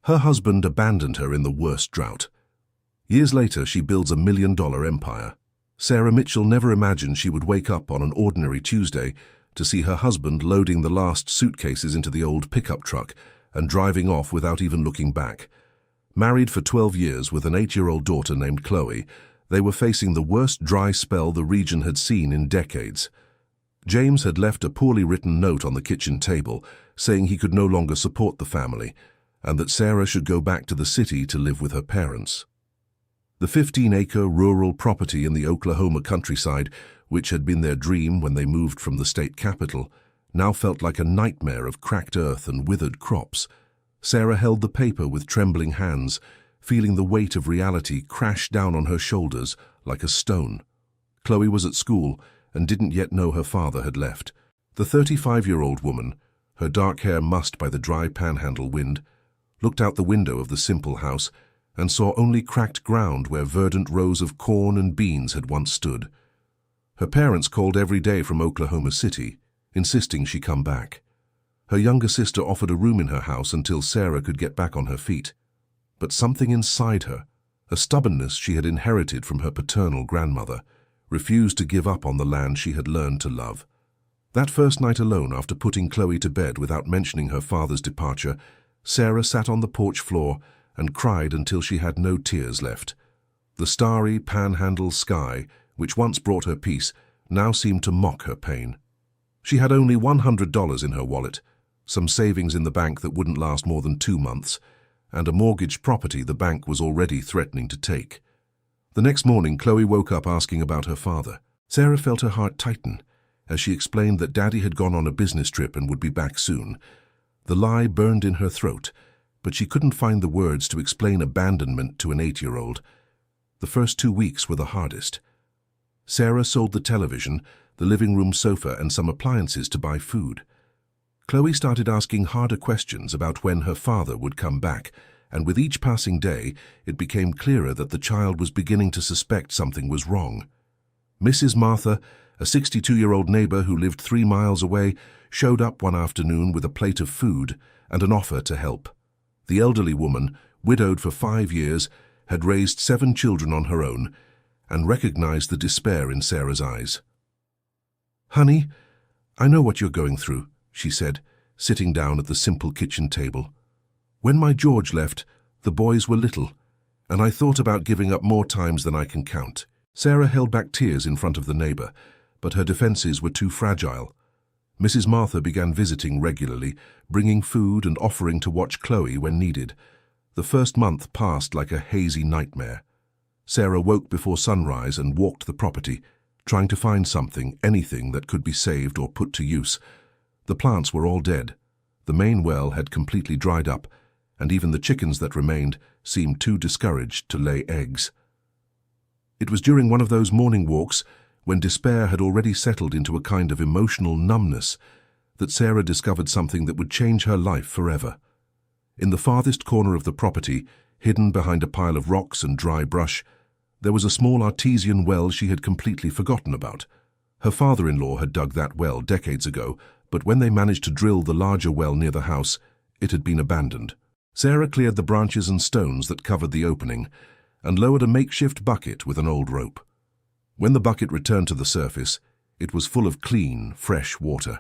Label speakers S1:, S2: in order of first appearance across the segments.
S1: Her husband abandoned her in the worst drought. Years later, she builds a $1 million empire. Sarah Mitchell never imagined she would wake up on an ordinary Tuesday to see her husband loading the last suitcases into the old pickup truck and driving off without even looking back. Married for 12 years with an 8-year-old daughter named Chloe, they were facing the worst dry spell the region had seen in decades. James had left a poorly written note on the kitchen table saying he could no longer support the family and that Sarah should go back to the city to live with her parents. The 15-acre rural property in the Oklahoma countryside, which had been their dream when they moved from the state capital, now felt like a nightmare of cracked earth and withered crops. Sarah held the paper with trembling hands, feeling the weight of reality crash down on her shoulders like a stone. Chloe was at school and didn't yet know her father had left. The 35-year-old woman, her dark hair mussed by the dry panhandle wind, looked out the window of the simple house and saw only cracked ground where verdant rows of corn and beans had once stood. Her parents called every day from Oklahoma City, insisting she come back. Her younger sister offered a room in her house until Sarah could get back on her feet. But something inside her, a stubbornness she had inherited from her paternal grandmother, refused to give up on the land she had learned to love. That first night alone, after putting Chloe to bed without mentioning her father's departure, Sarah sat on the porch floor and cried until she had no tears left. The starry panhandle sky, which once brought her peace, now seemed to mock her pain. She had only $100 in her wallet, some savings in the bank that wouldn't last more than 2 months, and a mortgaged property the bank was already threatening to take. The next morning, Chloe woke up asking about her father. Sarah felt her heart tighten as she explained that Daddy had gone on a business trip and would be back soon. The lie burned in her throat, but she couldn't find the words to explain abandonment to an 8-year-old. The first 2 weeks were the hardest. Sarah sold the television, the living room sofa, and some appliances to buy food. Chloe started asking harder questions about when her father would come back, and with each passing day, it became clearer that the child was beginning to suspect something was wrong. Mrs. Martha, a 62-year-old neighbor who lived 3 miles away, showed up one afternoon with a plate of food and an offer to help. The elderly woman, widowed for 5 years, had raised 7 children on her own and recognized the despair in Sarah's eyes. "Honey, I know what you're going through," she said, sitting down at the simple kitchen table. "When my George left, the boys were little, and I thought about giving up more times than I can count." Sarah held back tears in front of the neighbor, but her defenses were too fragile. Mrs. Martha began visiting regularly, bringing food and offering to watch Chloe when needed. The first month passed like a hazy nightmare. Sarah woke before sunrise and walked the property, trying to find something, anything that could be saved or put to use. The plants were all dead. The main well had completely dried up, and even the chickens that remained seemed too discouraged to lay eggs. It was during one of those morning walks, when despair had already settled into a kind of emotional numbness, that Sarah discovered something that would change her life forever. In the farthest corner of the property, hidden behind a pile of rocks and dry brush, there was a small artesian well she had completely forgotten about. Her father-in-law had dug that well decades ago, but when they managed to drill the larger well near the house, it had been abandoned. Sarah cleared the branches and stones that covered the opening and lowered a makeshift bucket with an old rope. When the bucket returned to the surface, it was full of clean, fresh water.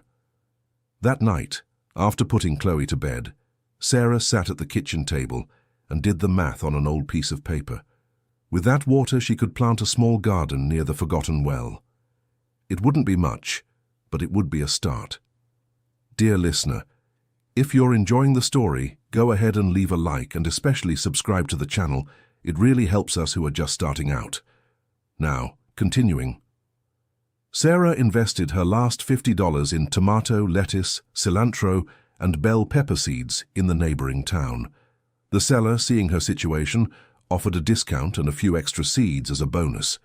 S1: That night, after putting Chloe to bed, Sarah sat at the kitchen table and did the math on an old piece of paper. With that water, she could plant a small garden near the forgotten well. It wouldn't be much, but it would be a start. Dear listener, if you're enjoying the story, go ahead and leave a like and especially subscribe to the channel. It really helps us who are just starting out. Now, continuing. Sarah invested her last $50 in tomato, lettuce, cilantro, and bell pepper seeds in the neighboring town. The seller, seeing her situation, offered a discount and a few extra seeds as a bonus.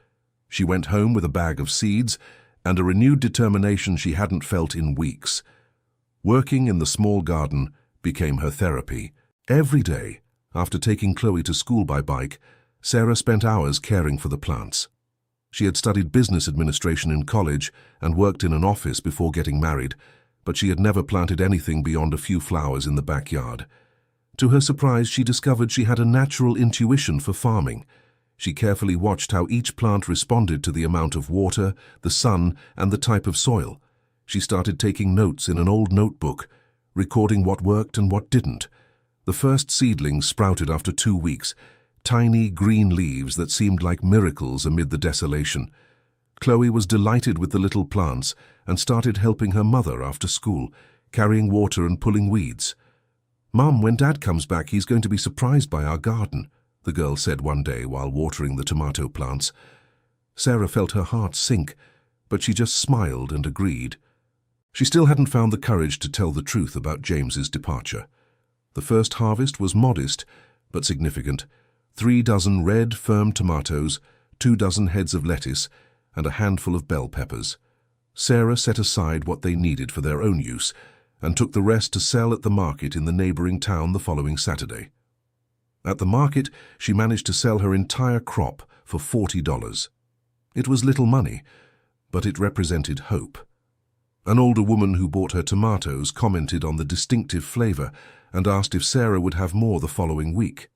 S1: She went home with a bag of seeds and a renewed determination she hadn't felt in weeks. Working in the small garden became her therapy. Every day, after taking Chloe to school by bike, Sarah spent hours caring for the plants. She had studied business administration in college and worked in an office before getting married, but she had never planted anything beyond a few flowers in the backyard. To her surprise, she discovered she had a natural intuition for farming. She carefully watched how each plant responded to the amount of water, the sun, and the type of soil. She started taking notes in an old notebook, recording what worked and what didn't. The first seedlings sprouted after 2 weeks, tiny green leaves that seemed like miracles amid the desolation. Chloe was delighted with the little plants and started helping her mother after school, carrying water and pulling weeds. "Mum, when Dad comes back, he's going to be surprised by our garden," the girl said one day while watering the tomato plants. Sarah felt her heart sink, but she just smiled and agreed. She still hadn't found the courage to tell the truth about James's departure. The first harvest was modest, but significant. 3 dozen red, firm tomatoes, 2 dozen heads of lettuce, and a handful of bell peppers. Sarah set aside what they needed for their own use and took the rest to sell at the market in the neighboring town the following Saturday. At the market, she managed to sell her entire crop for $40. It was little money, but it represented hope. An older woman who bought her tomatoes commented on the distinctive flavor and asked if Sarah would have more the following week.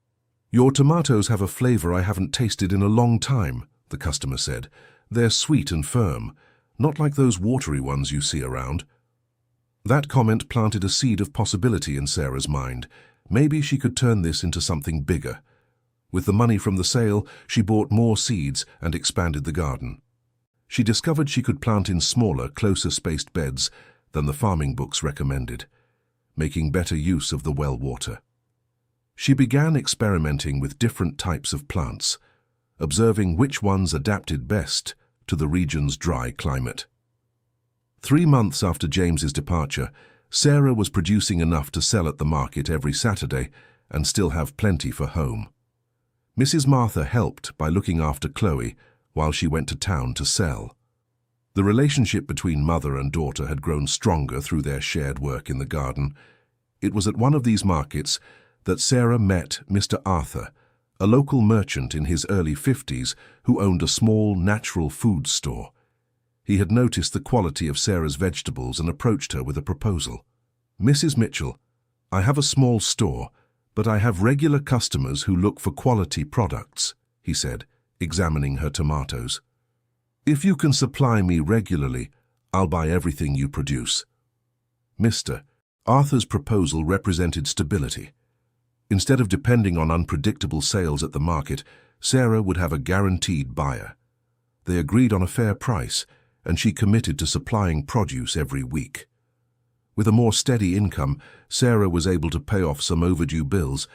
S1: "Your tomatoes have a flavor I haven't tasted in a long time," the customer said. "They're sweet and firm, not like those watery ones you see around." That comment planted a seed of possibility in Sarah's mind. Maybe she could turn this into something bigger. With the money from the sale, she bought more seeds and expanded the garden. She discovered she could plant in smaller, closer-spaced beds than the farming books recommended, making better use of the well water. She began experimenting with different types of plants, observing which ones adapted best to the region's dry climate. 3 months after James's departure, Sarah was producing enough to sell at the market every Saturday and still have plenty for home. Mrs. Martha helped by looking after Chloe while she went to town to sell. The relationship between mother and daughter had grown stronger through their shared work in the garden. It was at one of these markets that Sarah met Mr. Arthur, a local merchant in his early 50s who owned a small natural food store. He had noticed the quality of Sarah's vegetables and approached her with a proposal. "Mrs. Mitchell, I have a small store, but I have regular customers who look for quality products," he said, examining her tomatoes. "If you can supply me regularly, I'll buy everything you produce." Mr. Arthur's proposal represented stability. Instead of depending on unpredictable sales at the market, Sarah would have a guaranteed buyer. They agreed on a fair price, and she committed to supplying produce every week. With a more steady income, Sarah was able to pay off some overdue bills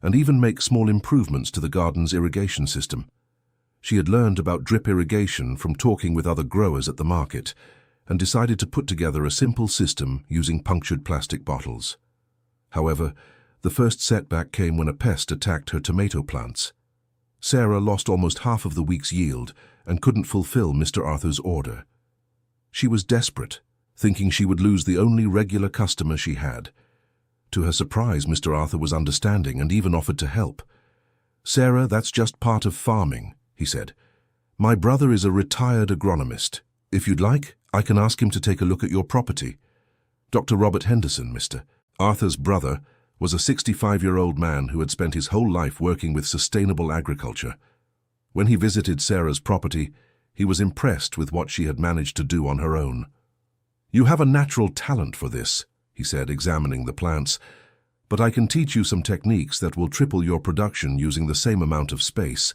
S1: and even make small improvements to the garden's irrigation system. She had learned about drip irrigation from talking with other growers at the market and decided to put together a simple system using punctured plastic bottles. However, the first setback came when a pest attacked her tomato plants. Sarah lost almost half of the week's yield and couldn't fulfill Mr. Arthur's order. She was desperate, thinking she would lose the only regular customer she had. To her surprise, Mr. Arthur was understanding and even offered to help. "Sarah, that's just part of farming," he said. "My brother is a retired agronomist. If you'd like, I can ask him to take a look at your property." Dr. Robert Henderson, Mr. Arthur's brother, was a 65-year-old man who had spent his whole life working with sustainable agriculture. When he visited Sarah's property, he was impressed with what she had managed to do on her own. "You have a natural talent for this," he said, examining the plants, "but I can teach you some techniques that will triple your production using the same amount of space."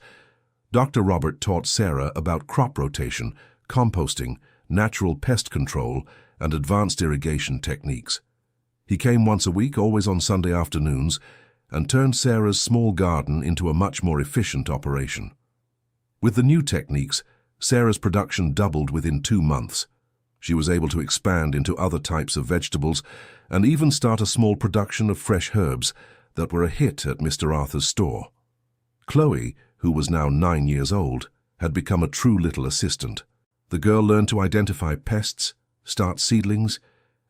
S1: Dr. Robert taught Sarah about crop rotation, composting, natural pest control, and advanced irrigation techniques. He came once a week, always on Sunday afternoons, and turned Sarah's small garden into a much more efficient operation. With the new techniques, Sarah's production doubled within 2 months. She was able to expand into other types of vegetables and even start a small production of fresh herbs that were a hit at Mr. Arthur's store. Chloe, who was now 9 years old, had become a true little assistant. The girl learned to identify pests, start seedlings,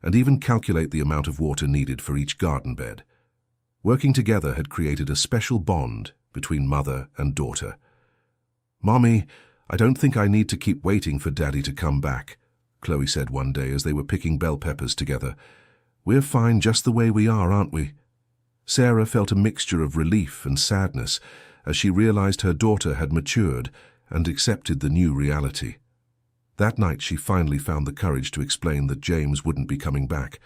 S1: and even calculate the amount of water needed for each garden bed. Working together had created a special bond between mother and daughter. "Mommy, I don't think I need to keep waiting for Daddy to come back," Chloe said one day as they were picking bell peppers together. "We're fine just the way we are, aren't we?" Sarah felt a mixture of relief and sadness as she realized her daughter had matured and accepted the new reality. That night she finally found the courage to explain that James wouldn't be coming back,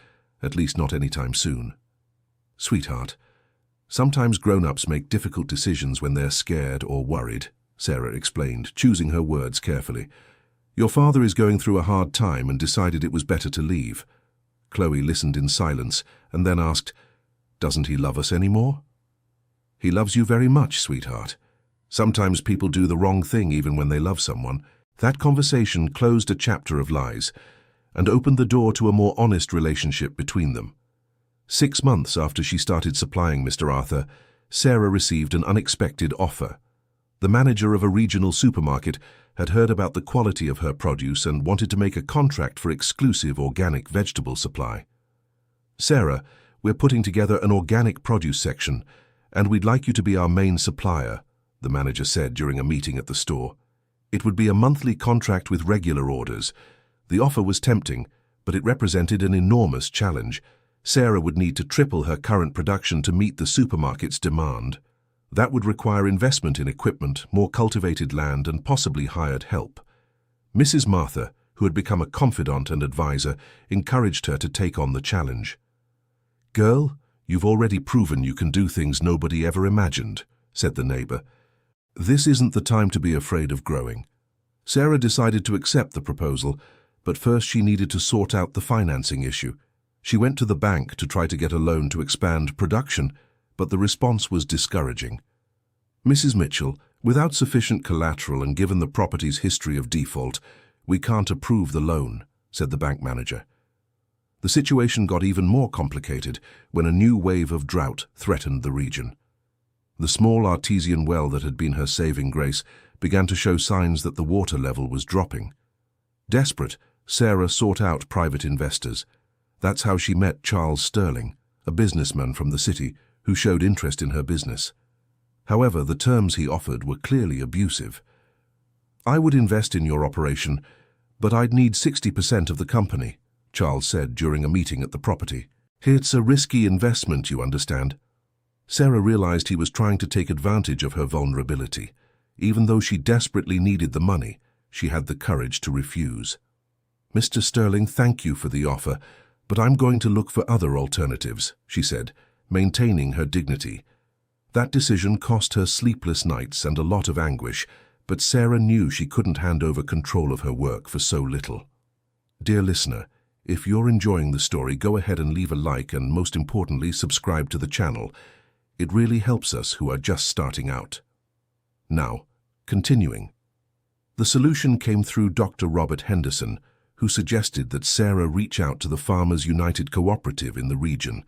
S1: at least not anytime soon. "Sweetheart, sometimes grown-ups make difficult decisions when they're scared or worried," Sarah explained, choosing her words carefully. "Your father is going through a hard time and decided it was better to leave." Chloe listened in silence and then asked, "Doesn't he love us anymore?" "He loves you very much, sweetheart. Sometimes people do the wrong thing even when they love someone." That conversation closed a chapter of lies and opened the door to a more honest relationship between them. 6 months after she started supplying Mr. Arthur, Sarah received an unexpected offer. The manager of a regional supermarket had heard about the quality of her produce and wanted to make a contract for exclusive organic vegetable supply. "Sarah, we're putting together an organic produce section, and we'd like you to be our main supplier," the manager said during a meeting at the store. It would be a monthly contract with regular orders. The offer was tempting, but it represented an enormous challenge. Sarah would need to triple her current production to meet the supermarket's demand. That would require investment in equipment, more cultivated land, and possibly hired help. Mrs. Martha, who had become a confidant and advisor, encouraged her to take on the challenge. "Girl, you've already proven you can do things nobody ever imagined," said the neighbor. "This isn't the time to be afraid of growing." Sarah decided to accept the proposal, but first she needed to sort out the financing issue. She went to the bank to try to get a loan to expand production, but the response was discouraging. "Mrs. Mitchell, without sufficient collateral and given the property's history of default, we can't approve the loan," said the bank manager. The situation got even more complicated when a new wave of drought threatened the region. The small artesian well that had been her saving grace began to show signs that the water level was dropping. Desperate, Sarah sought out private investors. That's how she met Charles Sterling, a businessman from the city who showed interest in her business. However, the terms he offered were clearly abusive. "I would invest in your operation, but I'd need 60% of the company," Charles said during a meeting at the property. "It's a risky investment, you understand." Sarah realized he was trying to take advantage of her vulnerability. Even though she desperately needed the money, she had the courage to refuse. "Mr. Sterling, thank you for the offer, but I'm going to look for other alternatives," she said, maintaining her dignity. That decision cost her sleepless nights and a lot of anguish, but Sarah knew she couldn't hand over control of her work for so little. Dear listener, if you're enjoying the story, go ahead and leave a like and, most importantly, subscribe to the channel. It really helps us who are just starting out. Now, continuing. The solution came through Dr. Robert Henderson, who suggested that Sarah reach out to the Farmers United Cooperative in the region.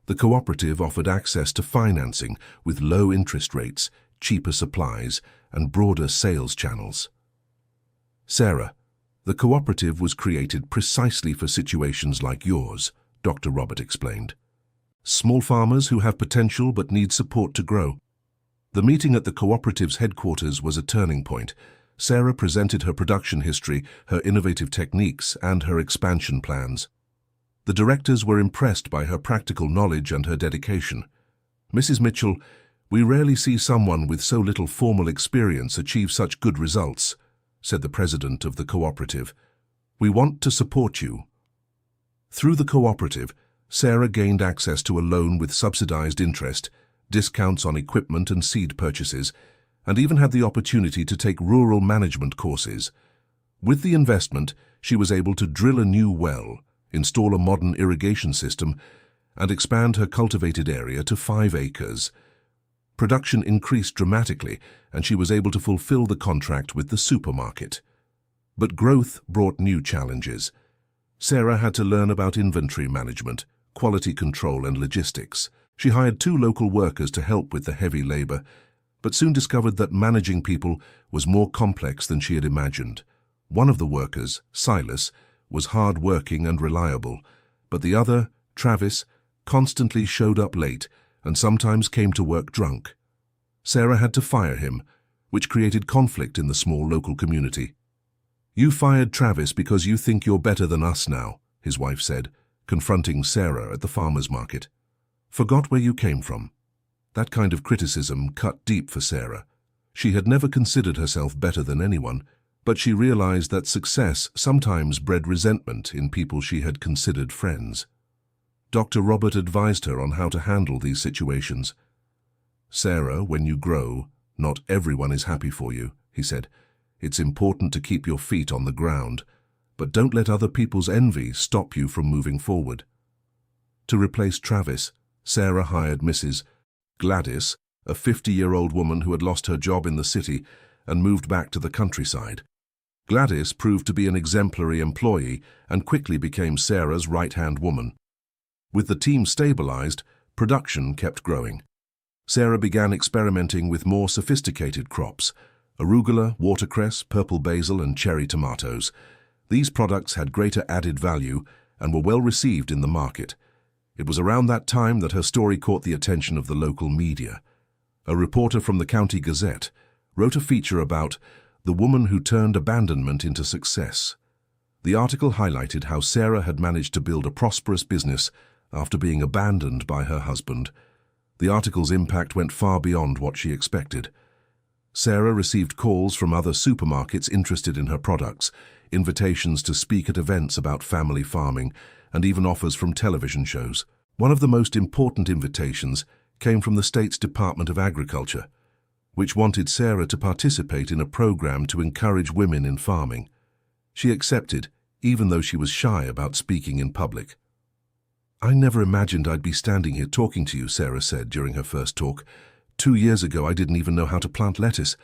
S1: The cooperative offered access to financing with low interest rates, cheaper supplies, and broader sales channels. "Sarah, the cooperative was created precisely for situations like yours," Dr. Robert explained. "Small farmers who have potential but need support to grow." The meeting at the cooperative's headquarters was a turning point. Sarah presented her production history, her innovative techniques, and her expansion plans. The directors were impressed by her practical knowledge and her dedication. "Mrs. Mitchell, we rarely see someone with so little formal experience achieve such good results," said the president of the cooperative. "We want to support you." Through the cooperative, Sarah gained access to a loan with subsidized interest, discounts on equipment and seed purchases, and even had the opportunity to take rural management courses. With the investment, she was able to drill a new well, install a modern irrigation system, and expand her cultivated area to 5 acres. Production increased dramatically, and she was able to fulfill the contract with the supermarket. But growth brought new challenges. Sarah had to learn about inventory management, quality control, and logistics. She hired 2 local workers to help with the heavy labor, but soon discovered that managing people was more complex than she had imagined. One of the workers, Silas, was hard-working and reliable, but the other, Travis, constantly showed up late and sometimes came to work drunk. Sarah had to fire him, which created conflict in the small local community. "You fired Travis because you think you're better than us now," his wife said, confronting Sarah at the farmer's market. Forgot where you came from. That kind of criticism cut deep for Sarah. She had never considered herself better than anyone, but she realized that success sometimes bred resentment in people she had considered friends. Dr. Robert advised her on how to handle these situations. "Sarah, when you grow, not everyone is happy for you," he said. "It's important to keep your feet on the ground, but don't let other people's envy stop you from moving forward." To replace Travis, Sarah hired Mrs. Gladys, a 50-year-old woman who had lost her job in the city and moved back to the countryside. Gladys proved to be an exemplary employee and quickly became Sarah's right-hand woman. With the team stabilized, production kept growing. Sarah began experimenting with more sophisticated crops: arugula, watercress, purple basil, and cherry tomatoes. These products had greater added value and were well received in the market. It was around that time that her story caught the attention of the local media. A reporter from the County Gazette wrote a feature about the woman who turned abandonment into success. The article highlighted how Sarah had managed to build a prosperous business after being abandoned by her husband. The article's impact went far beyond what she expected. Sarah received calls from other supermarkets interested in her products, invitations to speak at events about family farming, and even offers from television shows. One of the most important invitations came from the state's Department of Agriculture, which wanted Sarah to participate in a program to encourage women in farming. She accepted, even though she was shy about speaking in public. "I never imagined I'd be standing here talking to you," Sarah said during her first talk. 2 years ago, I didn't even know how to plant lettuce.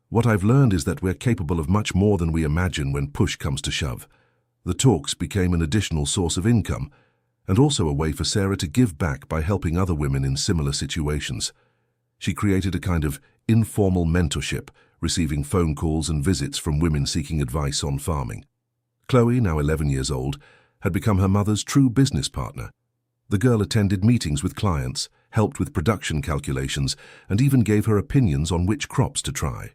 S1: What I've learned is that we're capable of much more than we imagine when push comes to shove." The talks became an additional source of income, and also a way for Sarah to give back by helping other women in similar situations. She created a kind of informal mentorship, receiving phone calls and visits from women seeking advice on farming. Chloe, now 11 years old, had become her mother's true business partner. The girl attended meetings with clients, helped with production calculations, and even gave her opinions on which crops to try.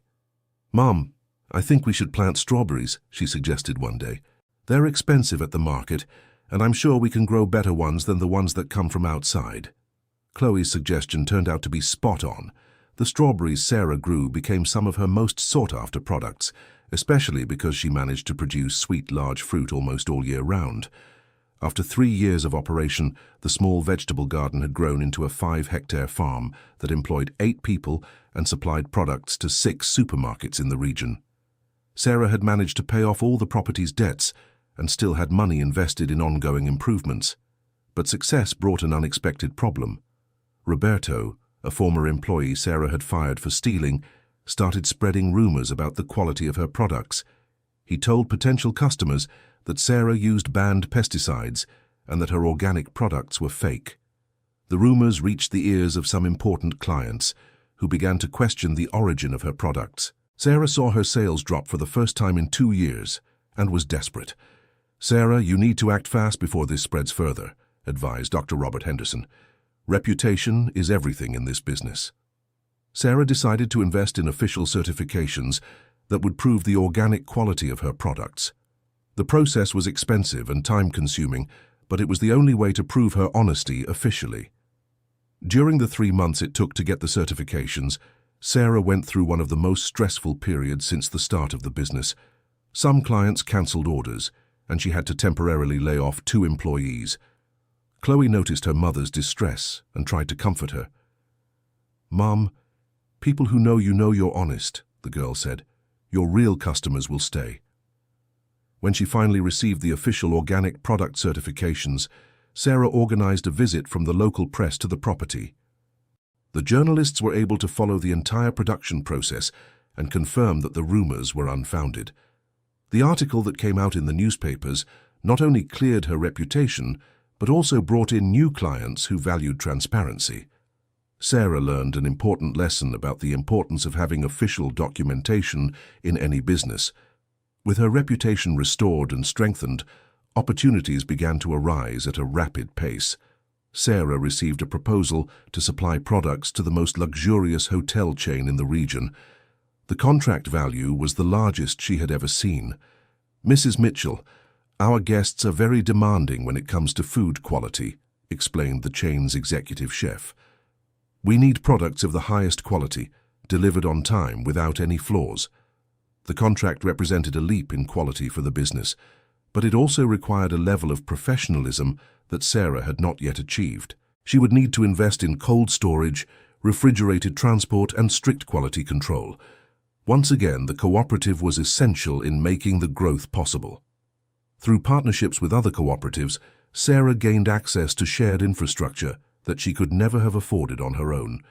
S1: "Mom, I think we should plant strawberries," she suggested one day. "They're expensive at the market, and I'm sure we can grow better ones than the ones that come from outside." Chloe's suggestion turned out to be spot on. The strawberries Sarah grew became some of her most sought-after products, especially because she managed to produce sweet, large fruit almost all year round. After 3 years of operation, the small vegetable garden had grown into a 5-hectare farm that employed 8 people and supplied products to 6 supermarkets in the region. Sarah had managed to pay off all the property's debts and still had money invested in ongoing improvements. But success brought an unexpected problem. Roberto, a former employee Sarah had fired for stealing, started spreading rumors about the quality of her products. He told potential customers that Sarah used banned pesticides and that her organic products were fake. The rumors reached the ears of some important clients, who began to question the origin of her products. Sarah saw her sales drop for the first time in 2 years and was desperate. "Sarah, you need to act fast before this spreads further," advised Dr. Robert Henderson. "Reputation is everything in this business." Sarah decided to invest in official certifications that would prove the organic quality of her products. The process was expensive and time-consuming, but it was the only way to prove her honesty officially. During the 3 months it took to get the certifications, Sarah went through one of the most stressful periods since the start of the business. Some clients cancelled orders, and she had to temporarily lay off 2 employees. Chloe noticed her mother's distress and tried to comfort her. "Mom, people who know you're honest," the girl said. "Your real customers will stay." When she finally received the official organic product certifications, Sarah organized a visit from the local press to the property. The journalists were able to follow the entire production process and confirm that the rumors were unfounded. The article that came out in the newspapers not only cleared her reputation, but also brought in new clients who valued transparency. Sarah learned an important lesson about the importance of having official documentation in any business. With her reputation restored and strengthened, opportunities began to arise at a rapid pace. Sarah received a proposal to supply products to the most luxurious hotel chain in the region. The contract value was the largest she had ever seen. "Mrs. Mitchell, our guests are very demanding when it comes to food quality," explained the chain's executive chef. "We need products of the highest quality, delivered on time without any flaws." The contract represented a leap in quality for the business, but it also required a level of professionalism that Sarah had not yet achieved. She would need to invest in cold storage, refrigerated transport, and strict quality control. Once again, the cooperative was essential in making the growth possible. Through partnerships with other cooperatives, Sarah gained access to shared infrastructure that she could never have afforded on her own.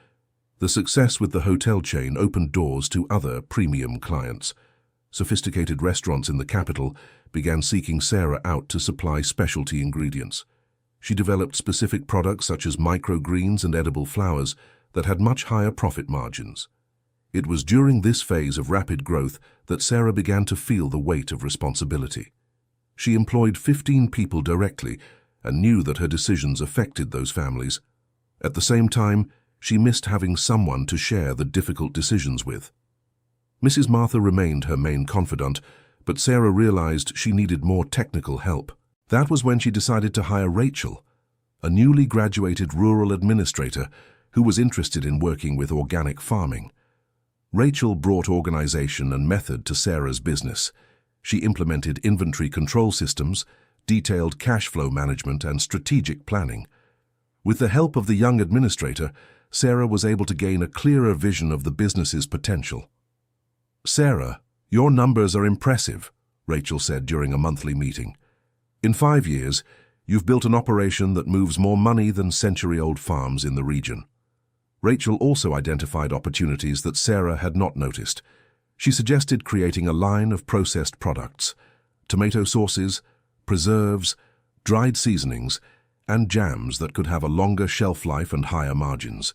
S1: The success with the hotel chain opened doors to other premium clients. Sophisticated restaurants in the capital began seeking Sarah out to supply specialty ingredients. She developed specific products such as microgreens and edible flowers that had much higher profit margins. It was during this phase of rapid growth that Sarah began to feel the weight of responsibility. She employed 15 people directly and knew that her decisions affected those families. At the same time, she missed having someone to share the difficult decisions with. Mrs. Martha remained her main confidant, but Sarah realized she needed more technical help. That was when she decided to hire Rachel, a newly graduated rural administrator who was interested in working with organic farming. Rachel brought organization and method to Sarah's business. She implemented inventory control systems, detailed cash flow management, and strategic planning. With the help of the young administrator, Sarah was able to gain a clearer vision of the business's potential. "Sarah, your numbers are impressive," Rachel said during a monthly meeting. "In 5 years, you've built an operation that moves more money than century-old farms in the region." Rachel also identified opportunities that Sarah had not noticed. She suggested creating a line of processed products, tomato sauces, preserves, dried seasonings, and jams that could have a longer shelf life and higher margins.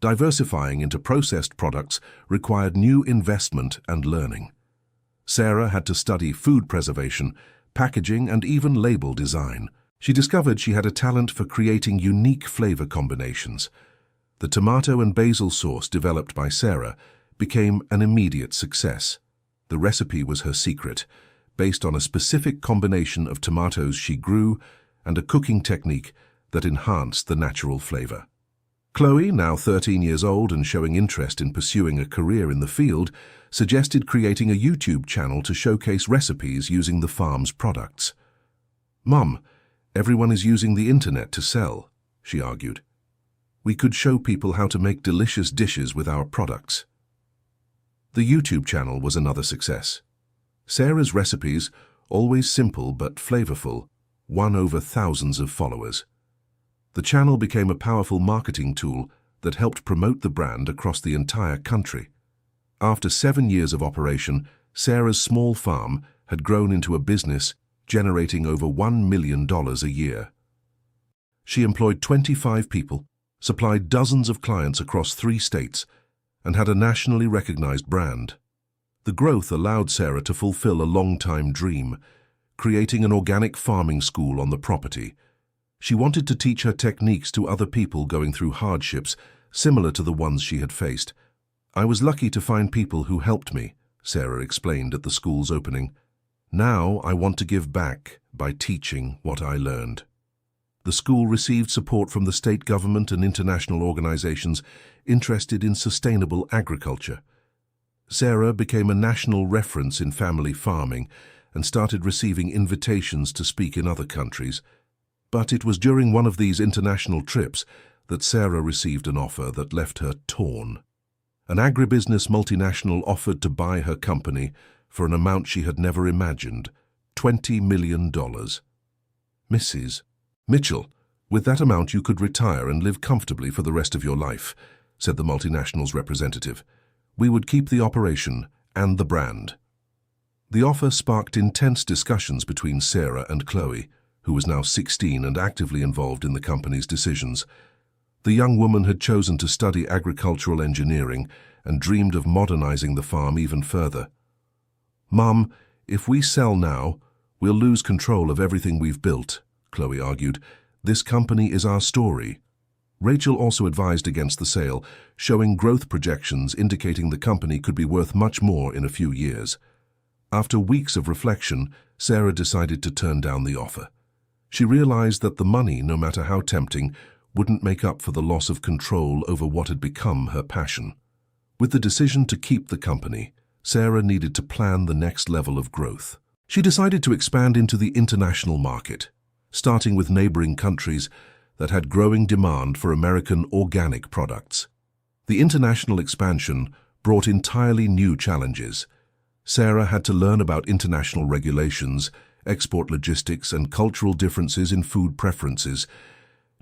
S1: Diversifying into processed products required new investment and learning. Sarah had to study food preservation, packaging, and even label design. She discovered she had a talent for creating unique flavor combinations. The tomato and basil sauce developed by Sarah became an immediate success. The recipe was her secret, based on a specific combination of tomatoes she grew and a cooking technique that enhanced the natural flavor. Chloe, now 13 years old and showing interest in pursuing a career in the field, suggested creating a YouTube channel to showcase recipes using the farm's products. "Mum, everyone is using the internet to sell," she argued. "We could show people how to make delicious dishes with our products." The YouTube channel was another success. Sarah's recipes, always simple but flavorful, won over thousands of followers. The channel became a powerful marketing tool that helped promote the brand across the entire country. After 7 years of operation, Sarah's small farm had grown into a business generating over $1 million a year. She employed 25 people, supplied dozens of clients across 3 states, and had a nationally recognized brand. The growth allowed Sarah to fulfill a long-time dream, creating an organic farming school on the property. She wanted to teach her techniques to other people going through hardships similar to the ones she had faced. "I was lucky to find people who helped me," Sarah explained at the school's opening. "Now I want to give back by teaching what I learned." The school received support from the state government and international organizations interested in sustainable agriculture. Sarah became a national reference in family farming and started receiving invitations to speak in other countries. But it was during one of these international trips that Sarah received an offer that left her torn. An agribusiness multinational offered to buy her company for an amount she had never imagined, $20 million. "Mrs. Mitchell, with that amount you could retire and live comfortably for the rest of your life," said the multinational's representative. "We would keep the operation and the brand." The offer sparked intense discussions between Sarah and Chloe, who was now 16 and actively involved in the company's decisions. The young woman had chosen to study agricultural engineering and dreamed of modernizing the farm even further. "Mum, if we sell now, we'll lose control of everything we've built," Chloe argued. "This company is our story." Rachel also advised against the sale, showing growth projections indicating the company could be worth much more in a few years. After weeks of reflection, Sarah decided to turn down the offer. She realized that the money, no matter how tempting, wouldn't make up for the loss of control over what had become her passion. With the decision to keep the company, Sarah needed to plan the next level of growth. She decided to expand into the international market, starting with neighboring countries that had growing demand for American organic products. The international expansion brought entirely new challenges. Sarah had to learn about international regulations, export logistics, and cultural differences in food preferences.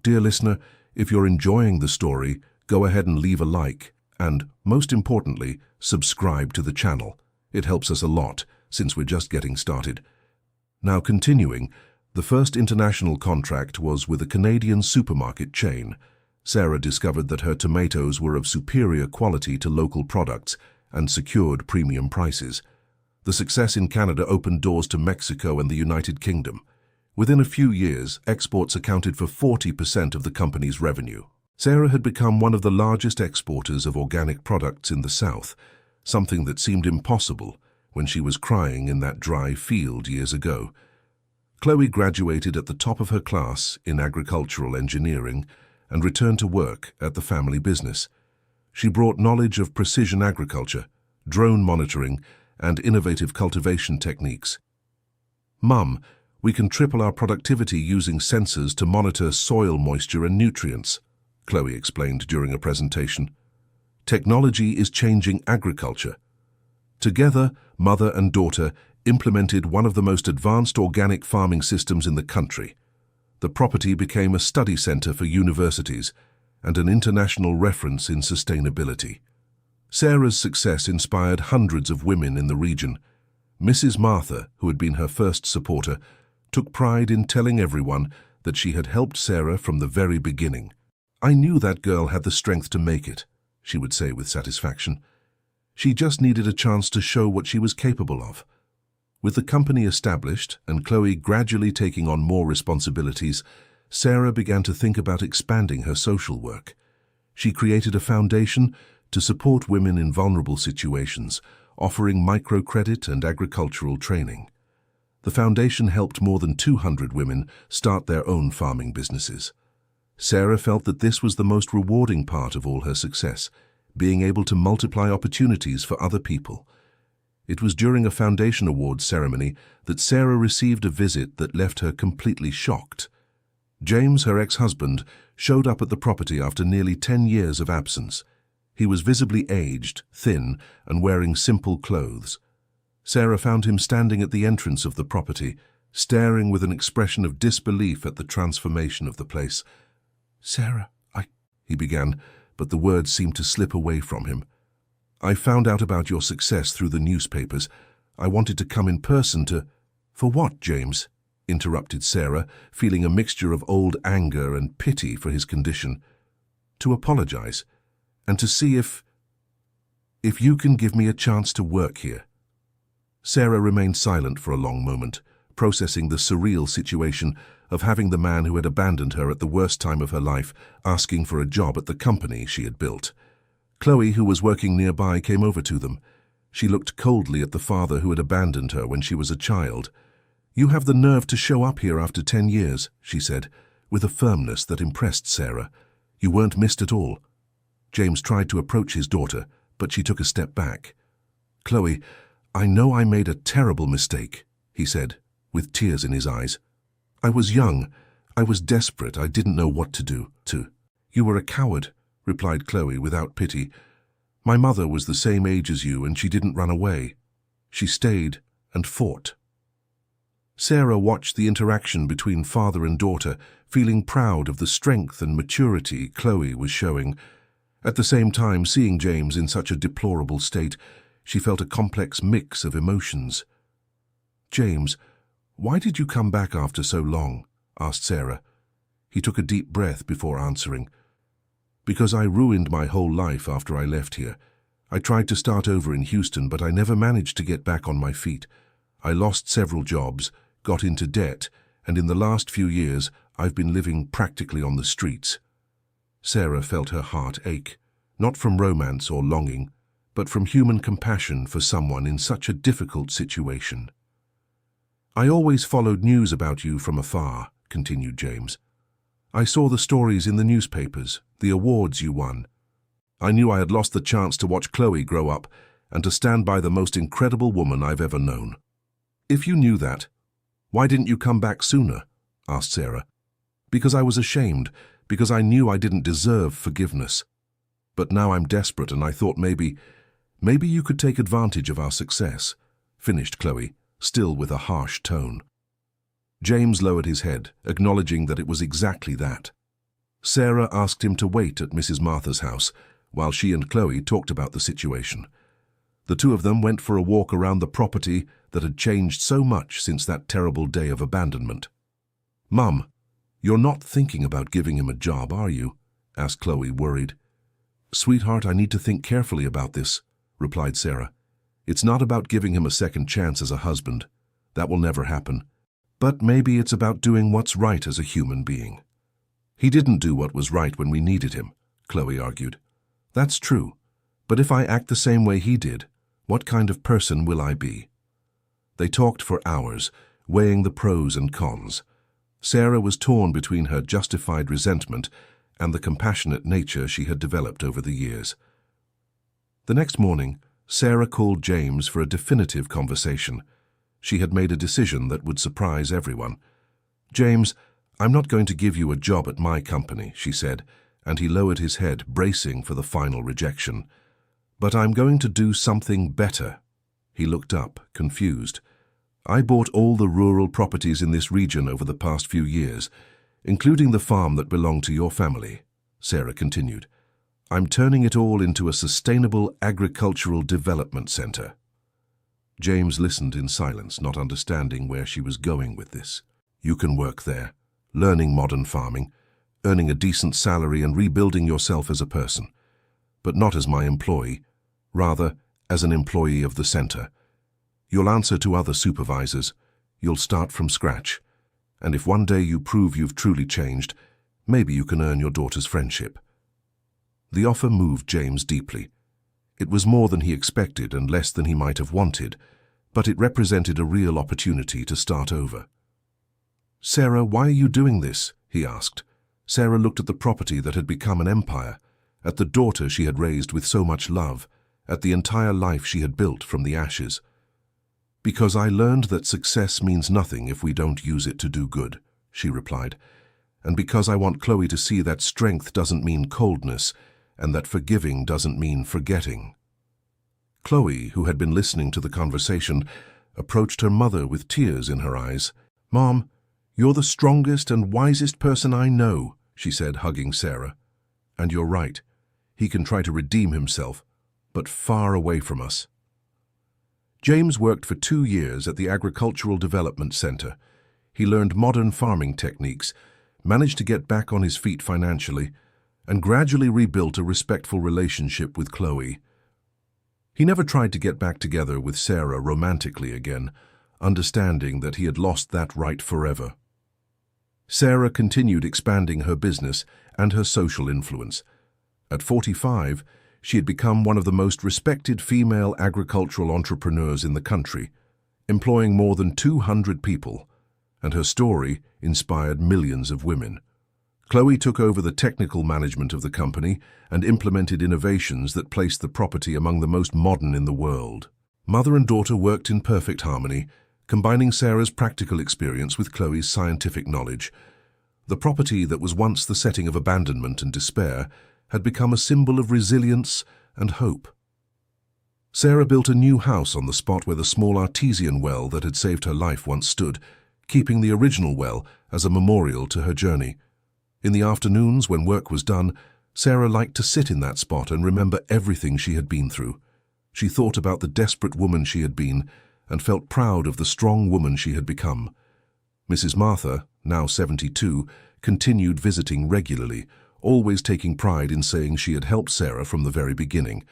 S1: Dear listener, if you're enjoying the story, go ahead and leave a like and, most importantly, subscribe to the channel. It helps us a lot, since we're just getting started. Now continuing, the first international contract was with a Canadian supermarket chain. Sarah discovered that her tomatoes were of superior quality to local products and secured premium prices. The success in Canada opened doors to Mexico and the United Kingdom. Within a few years, exports accounted for 40% of the company's revenue. Sarah had become one of the largest exporters of organic products in the South, something that seemed impossible when she was crying in that dry field years ago. Chloe graduated at the top of her class in agricultural engineering and returned to work at the family business. She brought knowledge of precision agriculture, drone monitoring, and innovative cultivation techniques. "Mum, we can triple our productivity using sensors to monitor soil moisture and nutrients," Chloe explained during a presentation. "Technology is changing agriculture." Together, mother and daughter implemented one of the most advanced organic farming systems in the country. The property became a study center for universities and an international reference in sustainability. Sarah's success inspired hundreds of women in the region. Mrs. Martha, who had been her first supporter, took pride in telling everyone that she had helped Sarah from the very beginning. "I knew that girl had the strength to make it," she would say with satisfaction. "She just needed a chance to show what she was capable of." With the company established and Chloe gradually taking on more responsibilities, Sarah began to think about expanding her social work. She created a foundation to support women in vulnerable situations, offering microcredit and agricultural training. The foundation helped more than 200 women start their own farming businesses. Sarah felt that this was the most rewarding part of all her success, being able to multiply opportunities for other people. It was during a foundation awards ceremony that Sarah received a visit that left her completely shocked. James, her ex-husband, showed up at the property after nearly 10 years of absence. He was visibly aged, thin, and wearing simple clothes. Sarah found him standing at the entrance of the property, staring with an expression of disbelief at the transformation of the place. "Sarah, he began, but the words seemed to slip away from him. "I found out about your success through the newspapers. I wanted to come in person to—" "For what, James?" interrupted Sarah, feeling a mixture of old anger and pity for his condition. "To apologize, and to see if you can give me a chance to work here." Sarah remained silent for a long moment, processing the surreal situation of having the man who had abandoned her at the worst time of her life asking for a job at the company she had built. Chloe, who was working nearby, came over to them. She looked coldly at the father who had abandoned her when she was a child. "You have the nerve to show up here after 10 years, she said, with a firmness that impressed Sarah. "You weren't missed at all." James tried to approach his daughter, but she took a step back. "Chloe, I know I made a terrible mistake," he said, with tears in his eyes. "I was young. I was desperate. I didn't know what to do. "You were a coward," replied Chloe without pity. "My mother was the same age as you, and she didn't run away. She stayed and fought." Sarah watched the interaction between father and daughter, feeling proud of the strength and maturity Chloe was showing. At the same time, seeing James in such a deplorable state, she felt a complex mix of emotions. "James, why did you come back after so long?" asked Sarah. He took a deep breath before answering. "Because I ruined my whole life after I left here. I tried to start over in Houston, but I never managed to get back on my feet. I lost several jobs, got into debt, and in the last few years I've been living practically on the streets." Sarah felt her heart ache, not from romance or longing, but from human compassion for someone in such a difficult situation. "I always followed news about you from afar," continued James. "I saw the stories in the newspapers, the awards you won. I knew I had lost the chance to watch Chloe grow up and to stand by the most incredible woman I've ever known." "If you knew that, why didn't you come back sooner?" asked Sarah. "Because I was ashamed, because I knew I didn't deserve forgiveness. But now I'm desperate and I thought maybe you could take advantage of our success," finished Chloe, still with a harsh tone. James lowered his head, acknowledging that it was exactly that. Sarah asked him to wait at Mrs. Martha's house while she and Chloe talked about the situation. The two of them went for a walk around the property that had changed so much since that terrible day of abandonment. "Mum, you're not thinking about giving him a job, are you?" asked Chloe, worried. "Sweetheart, I need to think carefully about this," replied Sarah. "It's not about giving him a second chance as a husband. That will never happen. But maybe it's about doing what's right as a human being." "He didn't do what was right when we needed him," Chloe argued. "That's true. But if I act the same way he did, what kind of person will I be?" They talked for hours, weighing the pros and cons. Sarah was torn between her justified resentment and the compassionate nature she had developed over the years. The next morning, Sarah called James for a definitive conversation. She had made a decision that would surprise everyone. "James, I'm not going to give you a job at my company," she said, and he lowered his head, bracing for the final rejection. "But I'm going to do something better." He looked up, confused. "I bought all the rural properties in this region over the past few years, including the farm that belonged to your family," Sarah continued. "I'm turning it all into a sustainable agricultural development center." James listened in silence, not understanding where she was going with this. "You can work there, learning modern farming, earning a decent salary and rebuilding yourself as a person. But not as my employee, rather as an employee of the center. You'll answer to other supervisors, you'll start from scratch, and if one day you prove you've truly changed, maybe you can earn your daughter's friendship." The offer moved James deeply. It was more than he expected and less than he might have wanted, but it represented a real opportunity to start over. "Sarah, why are you doing this?" he asked. Sarah looked at the property that had become an empire, at the daughter she had raised with so much love, at the entire life she had built from the ashes. "Because I learned that success means nothing if we don't use it to do good," she replied. "And because I want Chloe to see that strength doesn't mean coldness, and that forgiving doesn't mean forgetting." Chloe, who had been listening to the conversation, approached her mother with tears in her eyes. "Mom, you're the strongest and wisest person I know," she said, hugging Sarah. "And you're right. He can try to redeem himself, but far away from us." James worked for 2 years at the Agricultural Development Center. He learned modern farming techniques, managed to get back on his feet financially, and gradually rebuilt a respectful relationship with Chloe. He never tried to get back together with Sarah romantically again, understanding that he had lost that right forever. Sarah continued expanding her business and her social influence. At 45, she had become one of the most respected female agricultural entrepreneurs in the country, employing more than 200 people, and her story inspired millions of women. Chloe took over the technical management of the company and implemented innovations that placed the property among the most modern in the world. Mother and daughter worked in perfect harmony, combining Sarah's practical experience with Chloe's scientific knowledge. The property that was once the setting of abandonment and despair had become a symbol of resilience and hope. Sarah built a new house on the spot where the small artesian well that had saved her life once stood, keeping the original well as a memorial to her journey. In the afternoons, when work was done, Sarah liked to sit in that spot and remember everything she had been through. She thought about the desperate woman she had been and felt proud of the strong woman she had become. Mrs. Martha, now 72, continued visiting regularly, always taking pride in saying she had helped Sarah from the very beginning.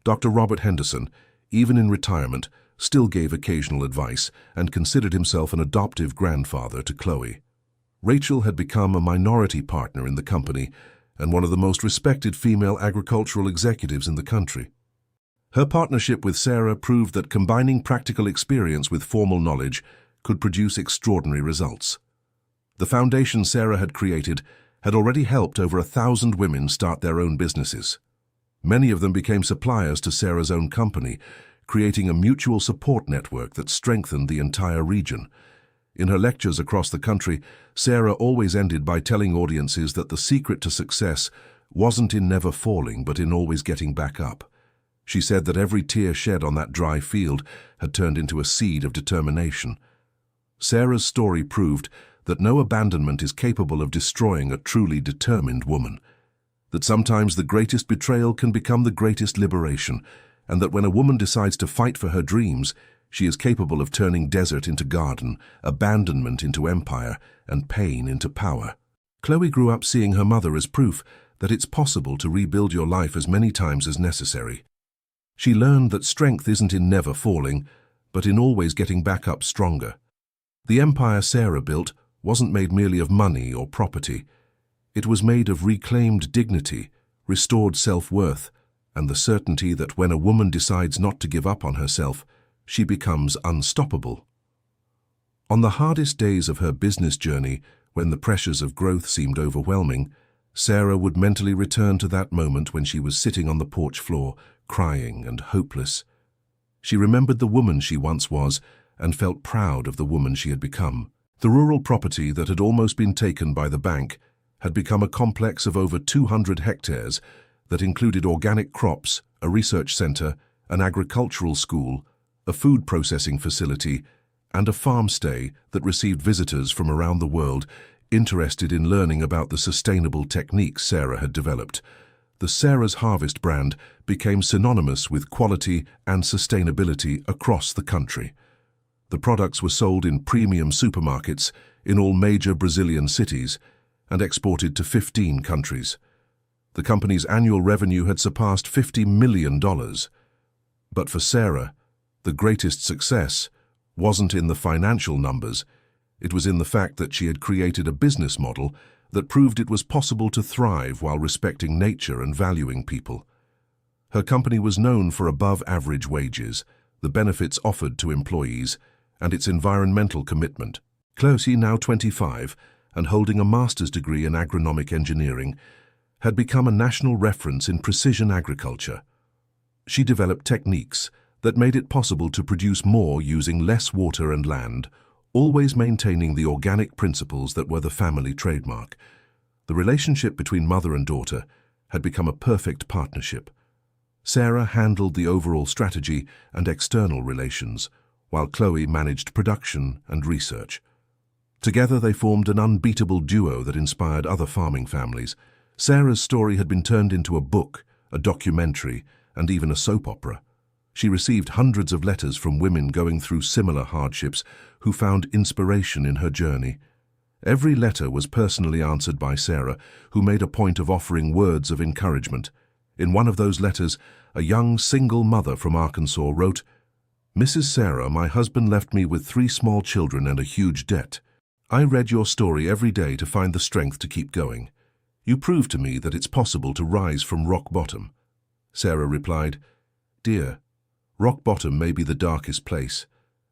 S1: Dr. Robert Henderson, even in retirement, still gave occasional advice and considered himself an adoptive grandfather to Chloe. Rachel had become a minority partner in the company and one of the most respected female agricultural executives in the country. Her partnership with Sarah proved that combining practical experience with formal knowledge could produce extraordinary results. The foundation Sarah had created had already helped over 1,000 women start their own businesses. Many of them became suppliers to Sarah's own company, creating a mutual support network that strengthened the entire region. In her lectures across the country, Sarah always ended by telling audiences that the secret to success wasn't in never falling, but in always getting back up. She said that every tear shed on that dry field had turned into a seed of determination. Sarah's story proved that no abandonment is capable of destroying a truly determined woman, that sometimes the greatest betrayal can become the greatest liberation, and that when a woman decides to fight for her dreams, she is capable of turning desert into garden, abandonment into empire, and pain into power. Chloe grew up seeing her mother as proof that it's possible to rebuild your life as many times as necessary. She learned that strength isn't in never falling, but in always getting back up stronger. The empire Sarah built wasn't made merely of money or property. It was made of reclaimed dignity, restored self-worth, and the certainty that when a woman decides not to give up on herself, she becomes unstoppable. On the hardest days of her business journey, when the pressures of growth seemed overwhelming, Sarah would mentally return to that moment when she was sitting on the porch floor, crying and hopeless. She remembered the woman she once was and felt proud of the woman she had become. The rural property that had almost been taken by the bank had become a complex of over 200 hectares that included organic crops, a research center, an agricultural school, a food processing facility, and a farm stay that received visitors from around the world interested in learning about the sustainable techniques Sarah had developed. The Sarah's Harvest brand became synonymous with quality and sustainability across the country. The products were sold in premium supermarkets in all major Brazilian cities and exported to 15 countries. The company's annual revenue had surpassed $50 million. But for Sarah, the greatest success wasn't in the financial numbers. It was in the fact that she had created a business model that proved it was possible to thrive while respecting nature and valuing people. Her company was known for above-average wages, the benefits offered to employees, and its environmental commitment. Chloe, now 25 and holding a master's degree in agronomic engineering, had become a national reference in precision agriculture. She developed techniques that made it possible to produce more using less water and land, always maintaining the organic principles that were the family trademark. The relationship between mother and daughter had become a perfect partnership. Sarah handled the overall strategy and external relations, while Chloe managed production and research. Together they formed an unbeatable duo that inspired other farming families. Sarah's story had been turned into a book, a documentary, and even a soap opera. She received hundreds of letters from women going through similar hardships who found inspiration in her journey. Every letter was personally answered by Sarah, who made a point of offering words of encouragement. In one of those letters, a young single mother from Arkansas wrote, "Mrs. Sarah, my husband left me with 3 small children and a huge debt. I read your story every day to find the strength to keep going. You proved to me that it's possible to rise from rock bottom." Sarah replied, "Dear, rock bottom may be the darkest place,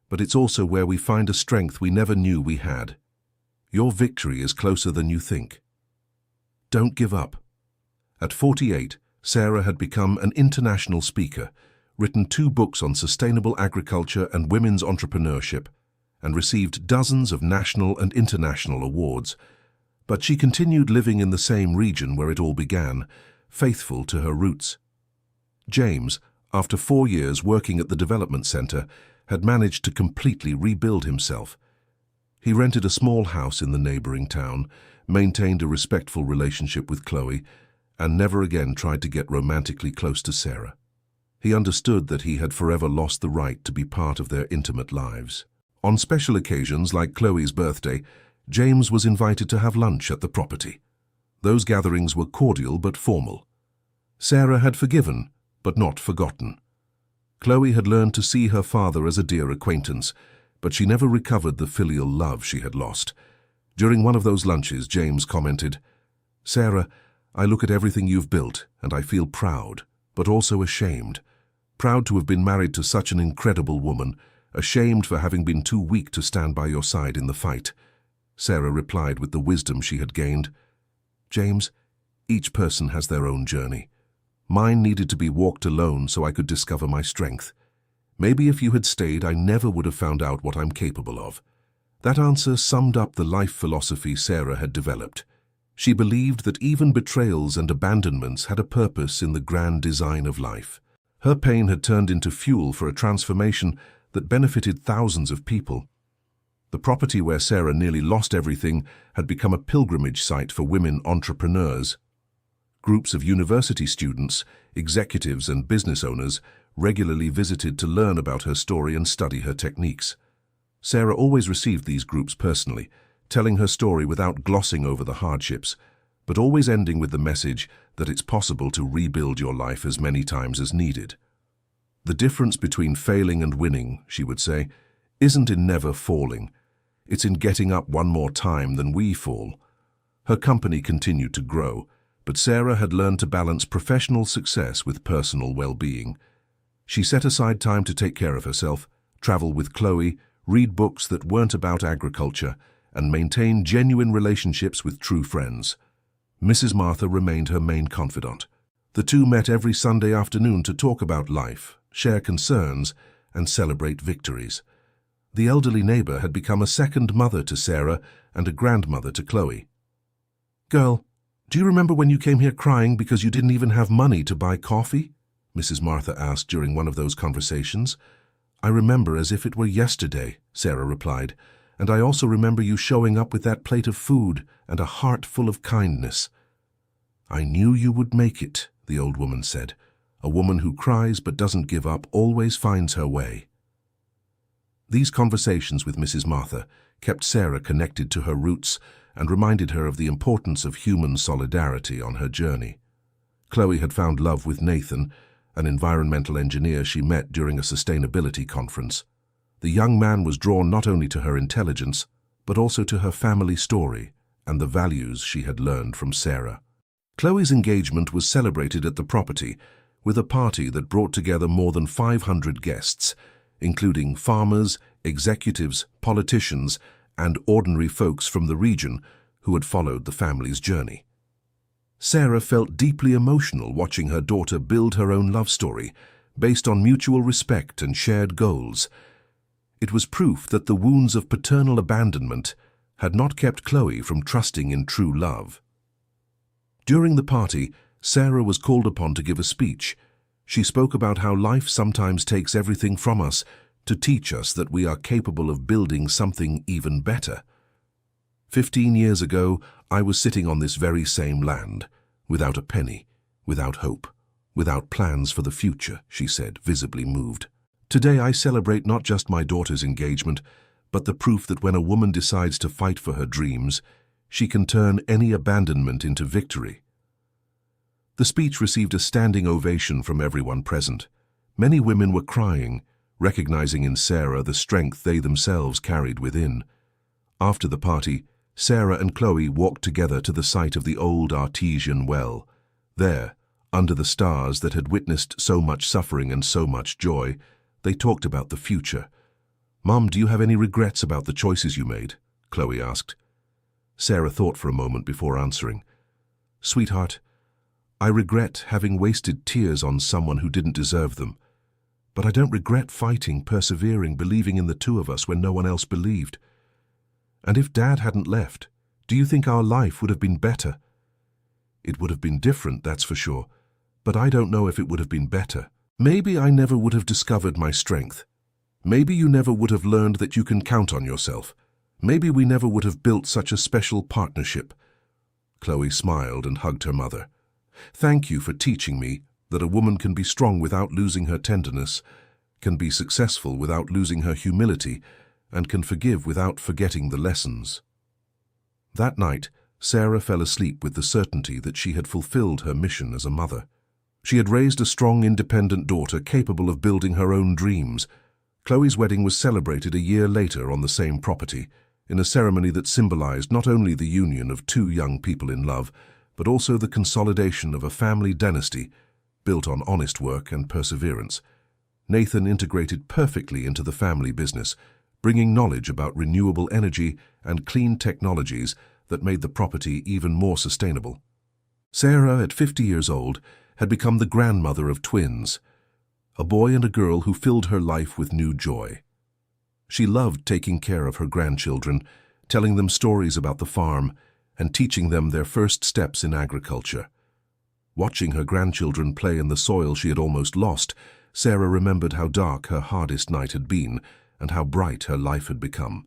S1: but it's also where we find a strength we never knew we had. Your victory is closer than you think. Don't give up." At 48, Sarah had become an international speaker, written 2 books on sustainable agriculture and women's entrepreneurship, and received dozens of national and international awards. But she continued living in the same region where it all began, faithful to her roots. James, after 4 years working at the development center, had managed to completely rebuild himself. He rented a small house in the neighboring town, maintained a respectful relationship with Chloe, and never again tried to get romantically close to Sarah. He understood that he had forever lost the right to be part of their intimate lives. On special occasions like Chloe's birthday, James was invited to have lunch at the property. Those gatherings were cordial but formal. Sarah had forgiven, but not forgotten. Chloe had learned to see her father as a dear acquaintance, but she never recovered the filial love she had lost. During one of those lunches, James commented, "Sarah, I look at everything you've built, and I feel proud, but also ashamed. Proud to have been married to such an incredible woman, ashamed for having been too weak to stand by your side in the fight. Sarah replied with the wisdom she had gained. James, each person has their own journey. Mine needed to be walked alone so I could discover my strength. Maybe if you had stayed, I never would have found out what I'm capable of. That answer summed up the life philosophy Sarah had developed. She believed that even betrayals and abandonments had a purpose in the grand design of life. Her pain had turned into fuel for a transformation that benefited thousands of people. The property where Sarah nearly lost everything had become a pilgrimage site for women entrepreneurs. Groups of university students, executives, and business owners regularly visited to learn about her story and study her techniques. Sarah always received these groups personally, telling her story without glossing over the hardships, but always ending with the message that it's possible to rebuild your life as many times as needed. The difference between failing and winning, she would say, isn't in never falling. It's in getting up one more time than we fall. Her company continued to grow, but Sarah had learned to balance professional success with personal well-being. She set aside time to take care of herself, travel with Chloe, read books that weren't about agriculture, and maintain genuine relationships with true friends. Mrs. Martha remained her main confidant. The two met every Sunday afternoon to talk about life, share concerns, and celebrate victories. The elderly neighbor had become a second mother to Sarah and a grandmother to Chloe. "Girl, do you remember when you came here crying because you didn't even have money to buy coffee?" Mrs. Martha asked during one of those conversations. "I remember as if it were yesterday," Sarah replied, "and I also remember you showing up with that plate of food and a heart full of kindness." "I knew you would make it," the old woman said. "A woman who cries but doesn't give up always finds her way." These conversations with Mrs. Martha kept Sarah connected to her roots and reminded her of the importance of human solidarity on her journey. Chloe had found love with Nathan, an environmental engineer she met during a sustainability conference. The young man was drawn not only to her intelligence, but also to her family story and the values she had learned from Sarah. Chloe's engagement was celebrated at the property with a party that brought together more than 500 guests, including farmers, executives, politicians, and ordinary folks from the region who had followed the family's journey. Sarah felt deeply emotional watching her daughter build her own love story based on mutual respect and shared goals. It was proof that the wounds of paternal abandonment had not kept Chloe from trusting in true love. During the party, Sarah was called upon to give a speech. She spoke about how life sometimes takes everything from us to teach us that we are capable of building something even better. 15 years ago, I was sitting on this very same land, without a penny, without hope, without plans for the future, she said, visibly moved. Today I celebrate not just my daughter's engagement, but the proof that when a woman decides to fight for her dreams, she can turn any abandonment into victory. The speech received a standing ovation from everyone present. Many women were crying, recognizing in Sarah the strength they themselves carried within. After the party, Sarah and Chloe walked together to the site of the old artesian well. There, under the stars that had witnessed so much suffering and so much joy, they talked about the future. "Mom, do you have any regrets about the choices you made?" Chloe asked. Sarah thought for a moment before answering. "Sweetheart, I regret having wasted tears on someone who didn't deserve them. But I don't regret fighting, persevering, believing in the two of us when no one else believed. And if Dad hadn't left, do you think our life would have been better? It would have been different, that's for sure, but I don't know if it would have been better. Maybe I never would have discovered my strength. Maybe you never would have learned that you can count on yourself. Maybe we never would have built such a special partnership." Chloe smiled and hugged her mother. "Thank you for teaching me that a woman can be strong without losing her tenderness, can be successful without losing her humility, and can forgive without forgetting the lessons." That night, Sarah fell asleep with the certainty that she had fulfilled her mission as a mother. She had raised a strong, independent daughter capable of building her own dreams. Chloe's wedding was celebrated a year later on the same property, in a ceremony that symbolized not only the union of two young people in love, but also the consolidation of a family dynasty built on honest work and perseverance. Nathan integrated perfectly into the family business, bringing knowledge about renewable energy and clean technologies that made the property even more sustainable. Sarah, at 50 years old, had become the grandmother of twins, a boy and a girl who filled her life with new joy. She loved taking care of her grandchildren, telling them stories about the farm, and teaching them their first steps in agriculture. Watching her grandchildren play in the soil she had almost lost, Sarah remembered how dark her hardest night had been and how bright her life had become.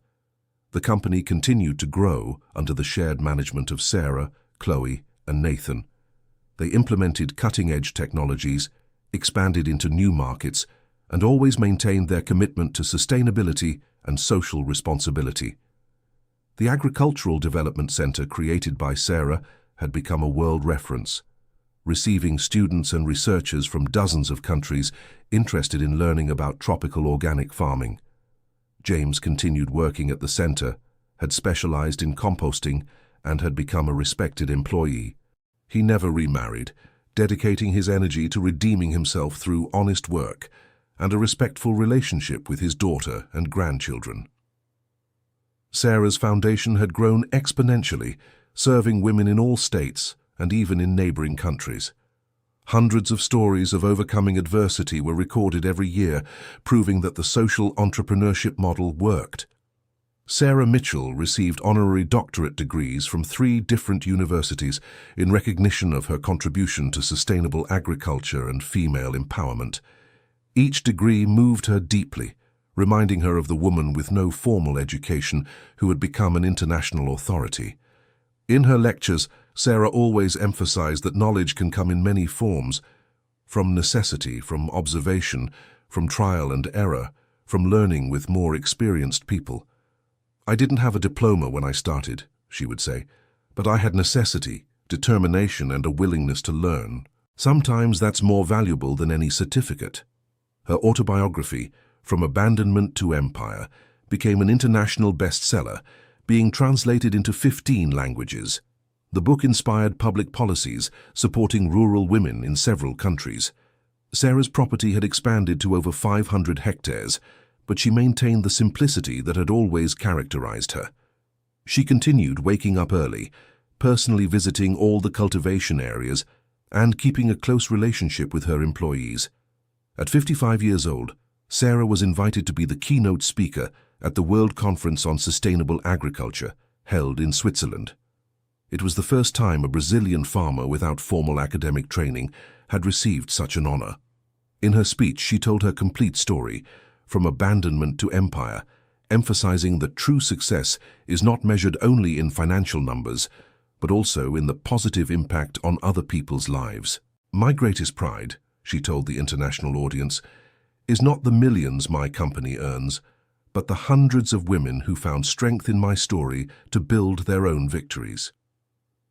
S1: The company continued to grow under the shared management of Sarah, Chloe, and Nathan. They implemented cutting-edge technologies, expanded into new markets, and always maintained their commitment to sustainability and social responsibility. The Agricultural Development Center created by Sarah had become a world reference, receiving students and researchers from dozens of countries interested in learning about tropical organic farming. James continued working at the center, had specialized in composting, and had become a respected employee. He never remarried, dedicating his energy to redeeming himself through honest work and a respectful relationship with his daughter and grandchildren. Sarah's foundation had grown exponentially, serving women in all states and even in neighboring countries. Hundreds of stories of overcoming adversity were recorded every year, proving that the social entrepreneurship model worked. Sarah Mitchell received honorary doctorate degrees from 3 different universities in recognition of her contribution to sustainable agriculture and female empowerment. Each degree moved her deeply, reminding her of the woman with no formal education who had become an international authority. In her lectures, Sarah always emphasized that knowledge can come in many forms, from necessity, from observation, from trial and error, from learning with more experienced people. "I didn't have a diploma when I started," she would say, "but I had necessity, determination, and a willingness to learn. Sometimes that's more valuable than any certificate." Her autobiography, From Abandonment to Empire, became an international bestseller, being translated into 15 languages. The book inspired public policies supporting rural women in several countries. Sarah's property had expanded to over 500 hectares, but she maintained the simplicity that had always characterized her. She continued waking up early, personally visiting all the cultivation areas, and keeping a close relationship with her employees. At 55 years old, Sarah was invited to be the keynote speaker at the World Conference on Sustainable Agriculture, held in Switzerland. It was the first time a Brazilian farmer without formal academic training had received such an honor. In her speech, she told her complete story, from abandonment to empire, emphasizing that true success is not measured only in financial numbers, but also in the positive impact on other people's lives. "My greatest pride," she told the international audience, "is not the millions my company earns, but the hundreds of women who found strength in my story to build their own victories."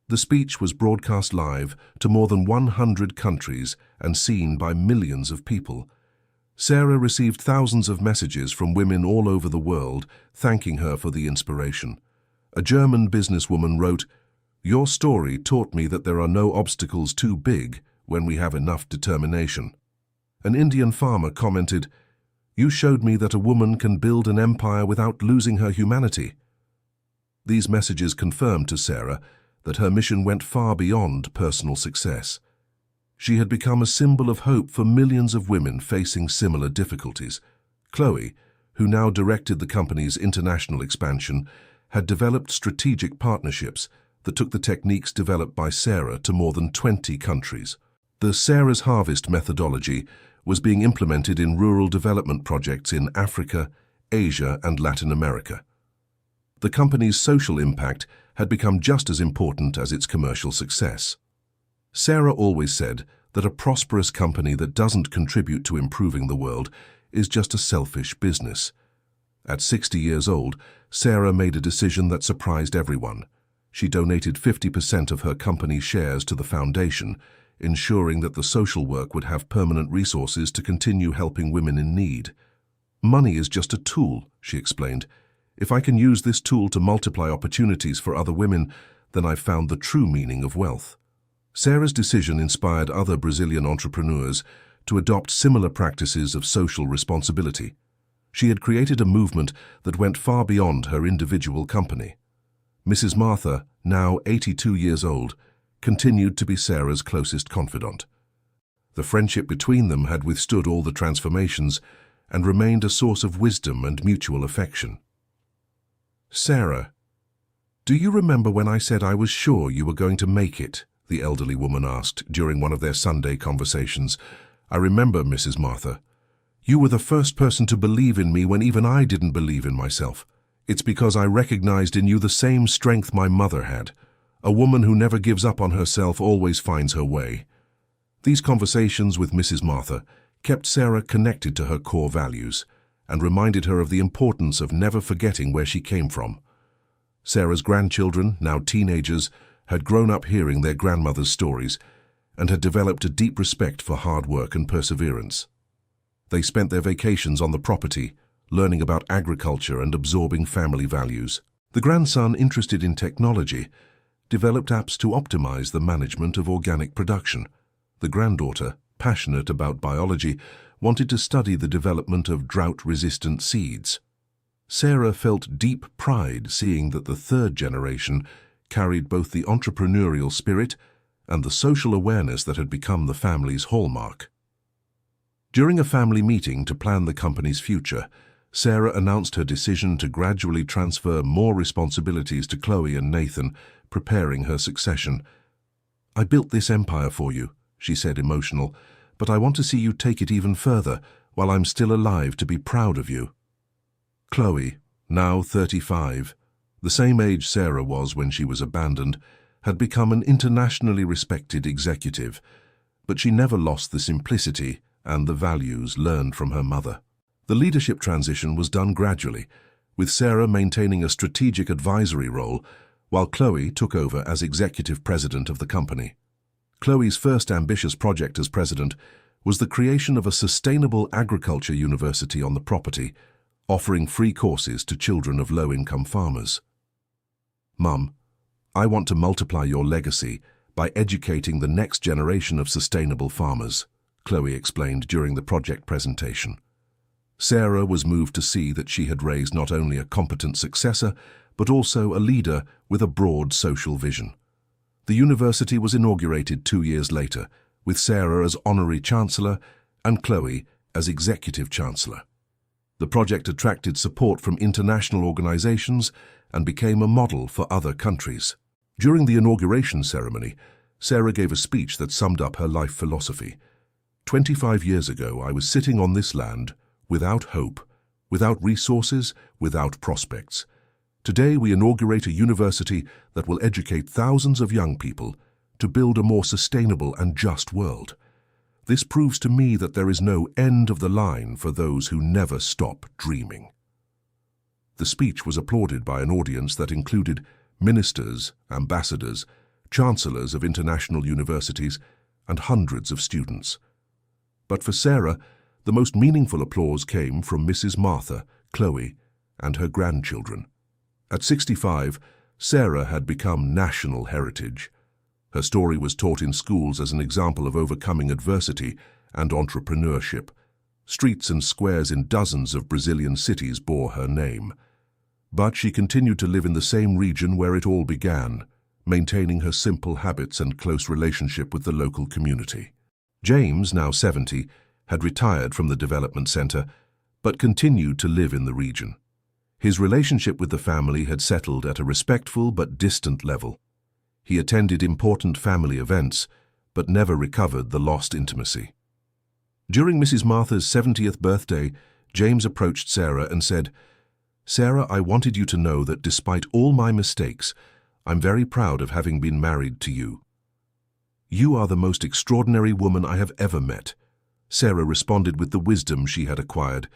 S1: The speech was broadcast live to more than 100 countries and seen by millions of people. Sarah received thousands of messages from women all over the world thanking her for the inspiration. A German businesswoman wrote, "Your story taught me that there are no obstacles too big when we have enough determination." An Indian farmer commented, "You showed me that a woman can build an empire without losing her humanity." These messages confirmed to Sarah that her mission went far beyond personal success. She had become a symbol of hope for millions of women facing similar difficulties. Chloe, who now directed the company's international expansion, had developed strategic partnerships that took the techniques developed by Sarah to more than 20 countries. The Sarah's Harvest methodology was being implemented in rural development projects in Africa, Asia, and Latin America. The company's social impact had become just as important as its commercial success. Sarah always said that a prosperous company that doesn't contribute to improving the world is just a selfish business. At 60 years old, Sarah made a decision that surprised everyone. She donated 50% of her company's shares to the foundation, ensuring that the social work would have permanent resources to continue helping women in need. "Money is just a tool," she explained. "If I can use this tool to multiply opportunities for other women, then I've found the true meaning of wealth." Sarah's decision inspired other Brazilian entrepreneurs to adopt similar practices of social responsibility. She had created a movement that went far beyond her individual company. Mrs. Martha, now 82 years old, continued to be Sarah's closest confidant. The friendship between them had withstood all the transformations and remained a source of wisdom and mutual affection. "Sarah, do you remember when I said I was sure you were going to make it?" the elderly woman asked during one of their Sunday conversations. "I remember, Mrs. Martha. You were the first person to believe in me when even I didn't believe in myself. It's because I recognized in you the same strength my mother had. A woman who never gives up on herself always finds her way." These conversations with Mrs. Martha kept Sarah connected to her core values and reminded her of the importance of never forgetting where she came from. Sarah's grandchildren, now teenagers, had grown up hearing their grandmother's stories and had developed a deep respect for hard work and perseverance. They spent their vacations on the property, learning about agriculture and absorbing family values. The grandson, interested in technology, developed apps to optimize the management of organic production. The granddaughter, passionate about biology, wanted to study the development of drought-resistant seeds. Sarah felt deep pride seeing that the third generation carried both the entrepreneurial spirit and the social awareness that had become the family's hallmark. During a family meeting to plan the company's future, Sarah announced her decision to gradually transfer more responsibilities to Chloe and Nathan, preparing her succession. "I built this empire for you," she said, emotional, "but I want to see you take it even further while I'm still alive to be proud of you." Chloe, now 35, the same age Sarah was when she was abandoned, had become an internationally respected executive, but she never lost the simplicity and the values learned from her mother. The leadership transition was done gradually, with Sarah maintaining a strategic advisory role while Chloe took over as executive president of the company. Chloe's first ambitious project as president was the creation of a sustainable agriculture university on the property, offering free courses to children of low-income farmers. "Mum, I want to multiply your legacy by educating the next generation of sustainable farmers," Chloe explained during the project presentation. Sarah was moved to see that she had raised not only a competent successor, but also a leader with a broad social vision. The university was inaugurated 2 years later, with Sarah as honorary chancellor and Chloe as executive chancellor. The project attracted support from international organizations and became a model for other countries. During the inauguration ceremony, Sarah gave a speech that summed up her life philosophy. 25 years ago, I was sitting on this land without hope, without resources, without prospects. Today, we inaugurate a university that will educate thousands of young people to build a more sustainable and just world. This proves to me that there is no end of the line for those who never stop dreaming. The speech was applauded by an audience that included ministers, ambassadors, chancellors of international universities, and hundreds of students. But for Sarah, the most meaningful applause came from Mrs. Martha, Chloe, and her grandchildren. At 65, Sarah had become national heritage. Her story was taught in schools as an example of overcoming adversity and entrepreneurship. Streets and squares in dozens of Brazilian cities bore her name. But she continued to live in the same region where it all began, maintaining her simple habits and close relationship with the local community. James, now 70, had retired from the development center, but continued to live in the region. His relationship with the family had settled at a respectful but distant level. He attended important family events, but never recovered the lost intimacy. During Mrs. Martha's 70th birthday, James approached Sarah and said, "Sarah, I wanted you to know that despite all my mistakes, I'm very proud of having been married to you. You are the most extraordinary woman I have ever met." Sarah responded with the wisdom she had acquired.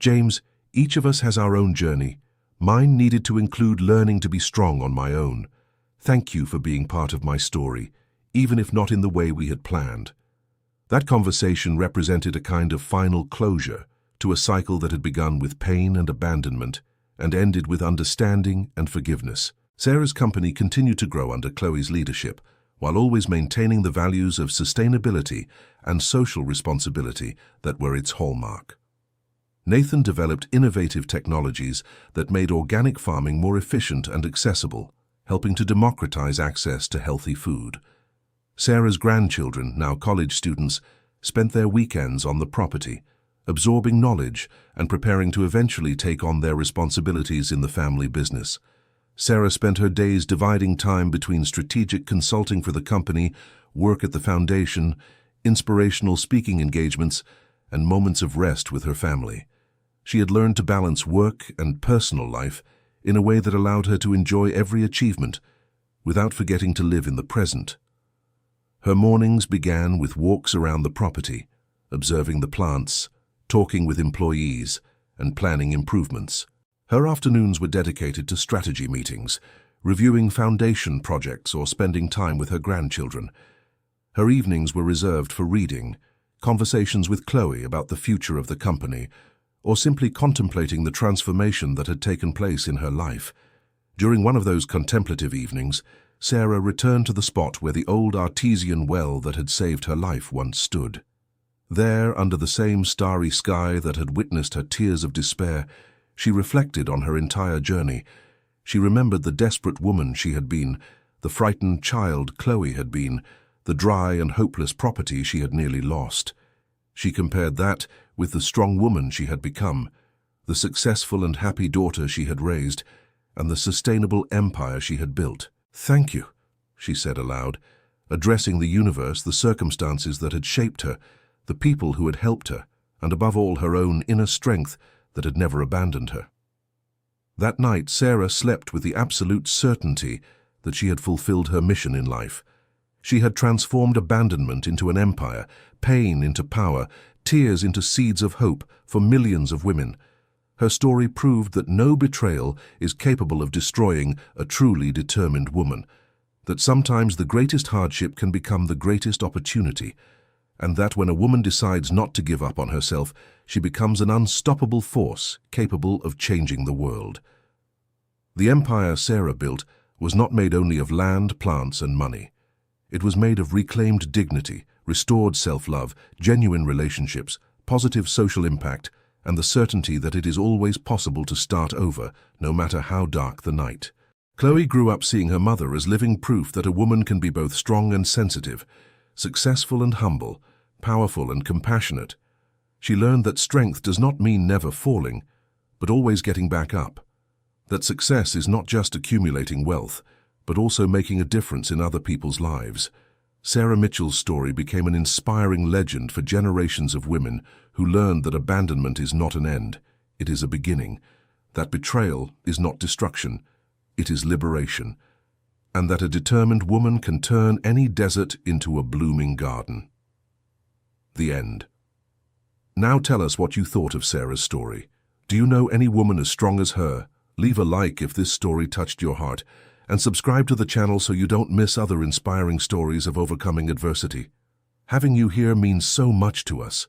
S1: "James, each of us has our own journey. Mine needed to include learning to be strong on my own. Thank you for being part of my story, even if not in the way we had planned." That conversation represented a kind of final closure to a cycle that had begun with pain and abandonment and ended with understanding and forgiveness. Sarah's company continued to grow under Chloe's leadership, while always maintaining the values of sustainability and social responsibility that were its hallmark. Nathan developed innovative technologies that made organic farming more efficient and accessible, helping to democratize access to healthy food. Sarah's grandchildren, now college students, spent their weekends on the property, absorbing knowledge and preparing to eventually take on their responsibilities in the family business. Sarah spent her days dividing time between strategic consulting for the company, work at the foundation, inspirational speaking engagements, and moments of rest with her family. She had learned to balance work and personal life in a way that allowed her to enjoy every achievement without forgetting to live in the present. Her mornings began with walks around the property, observing the plants, talking with employees, and planning improvements. Her afternoons were dedicated to strategy meetings, reviewing foundation projects or spending time with her grandchildren. Her evenings were reserved for reading, conversations with Chloe about the future of the company, or simply contemplating the transformation that had taken place in her life. During one of those contemplative evenings, Sarah returned to the spot where the old artesian well that had saved her life once stood. There, under the same starry sky that had witnessed her tears of despair, she reflected on her entire journey. She remembered the desperate woman she had been, the frightened child Chloe had been, the dry and hopeless property she had nearly lost. She compared that with the strong woman she had become, the successful and happy daughter she had raised, and the sustainable empire she had built. "Thank you," she said aloud, addressing the universe, the circumstances that had shaped her, the people who had helped her, and above all her own inner strength that had never abandoned her. That night, Sarah slept with the absolute certainty that she had fulfilled her mission in life. She had transformed abandonment into an empire, pain into power, tears into seeds of hope for millions of women. Her story proved that no betrayal is capable of destroying a truly determined woman, that sometimes the greatest hardship can become the greatest opportunity, and that when a woman decides not to give up on herself, she becomes an unstoppable force capable of changing the world. The empire Sarah built was not made only of land, plants, and money. It was made of reclaimed dignity, restored self-love, genuine relationships, positive social impact, and the certainty that it is always possible to start over, no matter how dark the night. Chloe grew up seeing her mother as living proof that a woman can be both strong and sensitive, successful and humble, powerful and compassionate. She learned that strength does not mean never falling, but always getting back up. That success is not just accumulating wealth, but also making a difference in other people's lives. Sarah Mitchell's story became an inspiring legend for generations of women who learned that abandonment is not an end, it is a beginning, that betrayal is not destruction, it is liberation, and that a determined woman can turn any desert into a blooming garden. The end. Now tell us what you thought of Sarah's story. Do you know any woman as strong as her? Leave a like if this story touched your heart, and subscribe to the channel so you don't miss other inspiring stories of overcoming adversity. Having you here means so much to us.